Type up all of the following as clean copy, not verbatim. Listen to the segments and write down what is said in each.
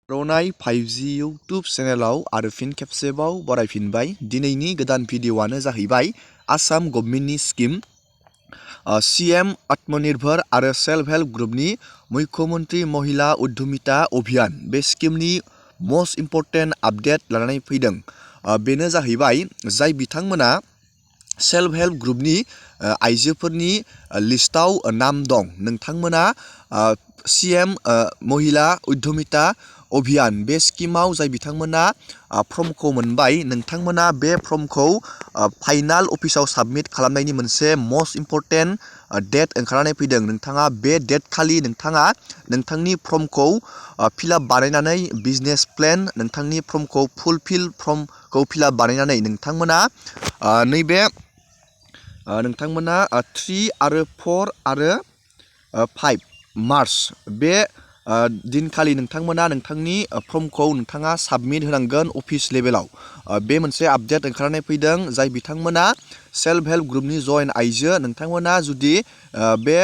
रनाय 5G YouTube चेनेलाव आरो फिन खेबसेबाव बरायफिनबाय। दिनैनि गोदान भिडिअ'आनो जाहैबाय आसाम गभर्नमेन्टनि स्किम CM आत्मनिर्भर आरो सेल्फ हेल्प ग्रुपनि मुख्यमन्त्री महिला उद्यमिता अभियान बे स्किमनि मस्ट इम्परटेन्ट आपडेट लानानै फैदों। बेनो जाहैबाय जाय बिथांमोना सेल्फ हेल्प ग्रुपनि आइजोफोरनि लिस्टाव नाम दं, नोंथांमोना CM महिला उद्यमिता अभियान बे स्किमाव जाय बिथांमोना फर्मखौ मोनबाय, नोंथांमोना बे फर्मखौ फाइनाल अफिसाव साबमिट खालामनायनि मोनसे मस्ट इम्परटेन्ट डेट ओंखारनानै फैदों। नोंथाङा बे डेट खालि नोंथाङा नोंथांनि फर्मखौ फिलआप बानायनानै बिजनेस प्लेन नोंथांनि फर्मखौ फर्मखौ फिलआप बानायनानै नोंथांमोना नैबे नोंथांमोना 3 आरो 4 आरो 5 मार्च बे दिनखालि नोंथांमोना नोंथांनि फर्मखौ नोंथाङा साबमिट होनांगोन अफिस लेभेलाव। बे मोनसे आपडेट ओंखारनानै फैदों। जाय बिथांमोना सेल्फ हेल्प ग्रुपनि जयेन आइजो, नोंथांमोना जुदि बे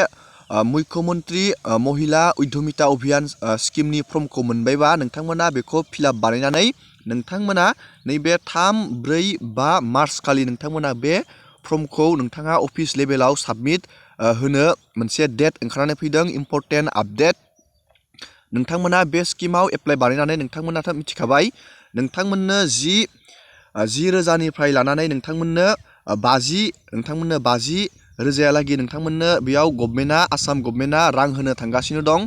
मुख्यमन्त्री महिला उद्यमिता अभियान स्किमनि फर्मखौ मोनबायबा, नोंथांमोना बेखौ फिलआप बानायनानै नोंथांमोना नैबे 3, 4, 5 मार्च खालि नोंथांमोना बे फर्मखौ नोंथाङा अफिस लेभेलाव साबमिट होनो मोनसे डेट ओंखारनानै फैदों। Important update. नोंथांमोना बे स्किमाव एप्लाइ बानायनानै नोंथांमोनाथ' मिथिखाबाय, नोंथांमोननो 10 रोजानिफ्राय लानानै नोंथांमोननो 50 रोजायालागै नोंथांमोननो बेयाव आसाम गभर्नमेन्टआ रां होनो थांगासिनो दं।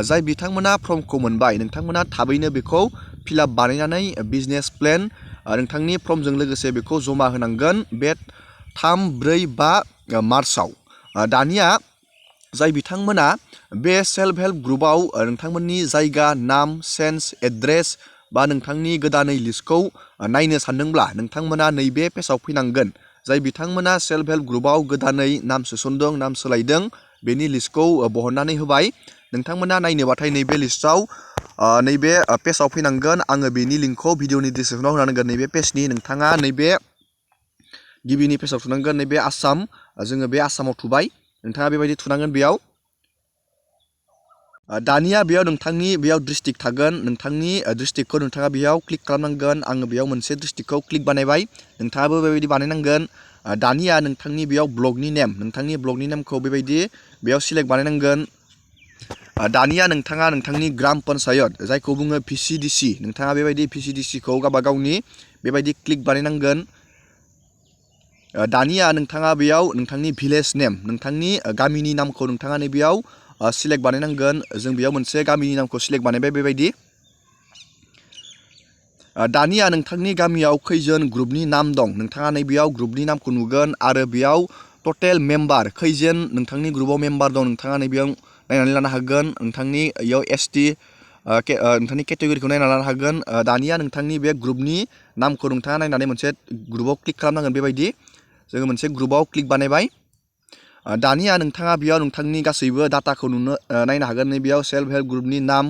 जाय बिथांमोना फर्मखौ मोनबाय, नोंथांमोना थाबैनो बेखौ फिलआप बानायनानै बिजनेस प्लेन नोंथांनि फर्मजों लोगोसे बेखौ जमा होनांगोन बे 3, 4, 5 मार्चआव। दानिया जाय बिथांमोना बे सेल्फ हेल्प ग्रुपआव नोंथांमोननि जायगा, नाम, सेन्स, एड्रेस बा नोंथांनि गोदानै लिस्टखौ नायनो सानदोंब्ला नोंथांमोना नैबे पेजआव फैनांगोन। जाय बिथांमोना सेल्फ हेल्प ग्रुपआव गोदानै नाम सोसनदों, नाम सोलायदों, बेनि लिस्टखौ बहननानै होबाय। नोंथांमोना नायनोबाथाय नैबे लिस्टआव नैबे पेजआव फैनांगोन। आङो बेनि लिंकखौ भिडिअनि डिसक्रिपसनाव होनांगोन। नैबे पेजनि नोंथाङा नैबे गिबिनि पेजआव थुनांगोन। नैबे आसाम, जोङो बे आसामाव थुबाय। नोंथाङा बेबायदि थुनांगोन बेयाव। दानिया बेयाव नोंथांनि डिस्ट्रिक्ट थागोन। नोंथांनि डिस्ट्रिक्टखौ नोंथाङा बेयाव क्लिक खालामनांगोन। आङो बेयाव मोनसे डिस्ट्रिक्टखौ क्लिक बानायबाय। नोंथाङाबो बेबायदि बानायनांगोन। दानिया नोंथांनि बेयाव ब्लकनि नेमखौ बेबायदि बेयाव सिलेक्ट बानायनांगोन। दानिया नोंथाङा नोंथांनि ग्राम पन्सायत जायखौ बुङो VCDC, नोंथाङा बेबायदि VCDCखौ गावबा गावनि बेबायदि क्लिक बानायनांगोन। दानिया नोंथाङा बेयाव नोंथांनि भिलेज नेम, नोंथांनि गामिनि नामखौ नोंथाङा नैबेयाव सिलेक्ट बानायनांगोन। जों बेयाव मोनसे गामिनि नामखौ सिलेक्ट बानायबाय बेबायदि। दानिया नोंथांनि गामियाव खैजोन ग्रुपनि नाम दं, नोंथाङा नैबेयाव ग्रुपनि नामखौ नुगोन आरो बेयाव टटेल मेम्बार खैजोन नोंथांनि ग्रुपआव मेम्बार दं, नोंथाङा नैबेयाव नायनानै लानो हागोन। नोंथांनि इयाव ST नोंथांनि केटेगरिखौ नायना लानो हागोन। दानिया नोंथांनि बे ग्रुपनि नामखौ नोंथाङा नायनानै मोनसे ग्रुपआव क्लिक खालामनांगोन। बेबायदि जोङो मोनसे ग्रुपआव क्लिक बानायबाय। दानिया नोंथाङा बेयाव नोंथांनि गासैबो डाटाखौ नायनो हागोन। नैबेयाव सेल्फ हेल्प ग्रुपनि नाम,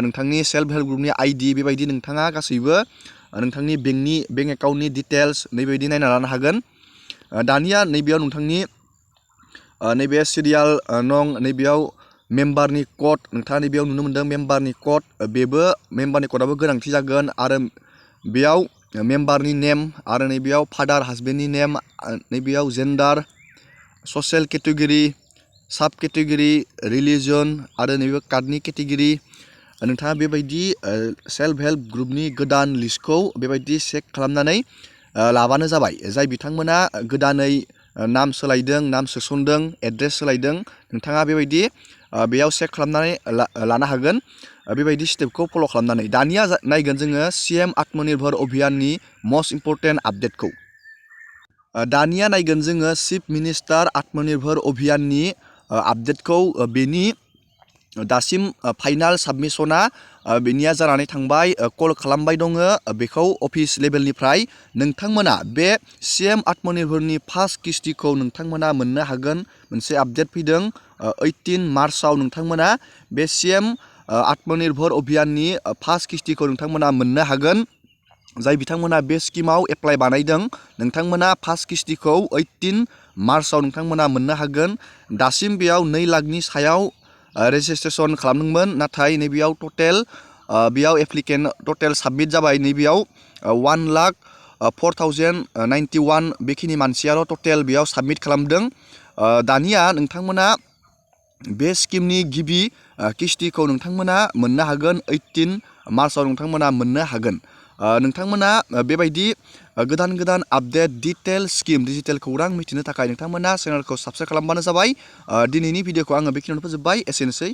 नोंथांनि सेल्फ हेल्प ग्रुपनि ID, बेबायदि नोंथाङा गासैबो नोंथांनि बेंक एकाउन्टनि डिटेल्स नैबायदि नायना लानो हागोन। दानिया नैबेयाव नोंथांनि नैबे सिरियाल नं, नैबेयाव मेम्बारनि कड, नोंथाङा नैबेयाव नुनो मोन्दों मेम्बारनि कड, बेबो मेम्बारनि कडाबो गोनांथि जागोन। आरो बेयाव मेम्बारनि नेम, आरो नैबेयाव फादार हासबेन्डनि नेम, नैबेयाव जेन्डार, ससियेल केटेगरि, साब केटेगरि, रिलिजन, आरो नैबे कार्डनि केटेगरि। नोंथाङा बेबायदि सेल्फ हेल्प ग्रुपनि गोदान लिस्टखौ बेबायदि चेक खालामनानै लाबानो जाबाय। जाय बिथांमोना गोदानै नाम सोलायदों, नाम सोसनदों, एड्रेस सोलायदों, नोंथाङा बेबायदि बेयाव चेक खालामनानै लानो हागोन। बेबायदि स्टेपखौ फल' खालामनानै दानिया नायगोन जोङो CM आत्मनिर्भर अभियाननि मस्ट इम्परटेन्ट आपडेटखौ। दानिया नायगोन जोङो चिफ मिनिस्टार आत्मनिर्भर अभियाननि आपडेटखौ। बेनि दासिम फाइनाल साबमिसना बेनिया जानानै थांबाय। कल खालामबाय दङ बेखौ अफिस लेभेलनिफ्राय। नोंथांमोना बे CM आत्मनिर्भरनि फार्स्ट किस्तिखौ नोंथांमोना मोननो हागोन। मोनसे आपडेट फैदों 18 मार्चआव नोंथांमोना बे CM आत्मनिर्भर अभियाननि फार्स्ट किस्तिखौ नोंथांमोना मोननो हागोन। जाय बिथांमोना बे स्किमाव एप्लाइ बानायदों, नोंथांमोना फार्स्ट किस्तिखौ 18 मार्चआव नोंथांमोना मोननो हागोन। दासिम बेयाव 2 लाखनि सायाव रेजिस्ट्रेसन खालामदोंमोन, नाथाय नैबेयाव टटेल बेयाव एप्लिकेन्ट टटेल साबमिट जाबाय नैबेयाव 1,04,091 बेखिनि मानसियाल' टटेल बेयाव साबमिट खालामदों। दानिया नोंथांमोना बे स्किमनि गिबि किस्तिखौ नोंथांमोना मोननो हागोन 18 मार्चआव नोंथांमोना मोननो हागोन। नोंथांमोना बेबायदि गोदान गोदान आपडेट डिटेल स्किम डिजिटेल खौरां मिथिनो थाखाय नोंथांमोना चेनेलखौ साबस्क्राइब खालामबानो जाबाय। दिनैनि भिडिअखौ आङो बेखिनियावनो फोजोबबाय। एसेनोसै।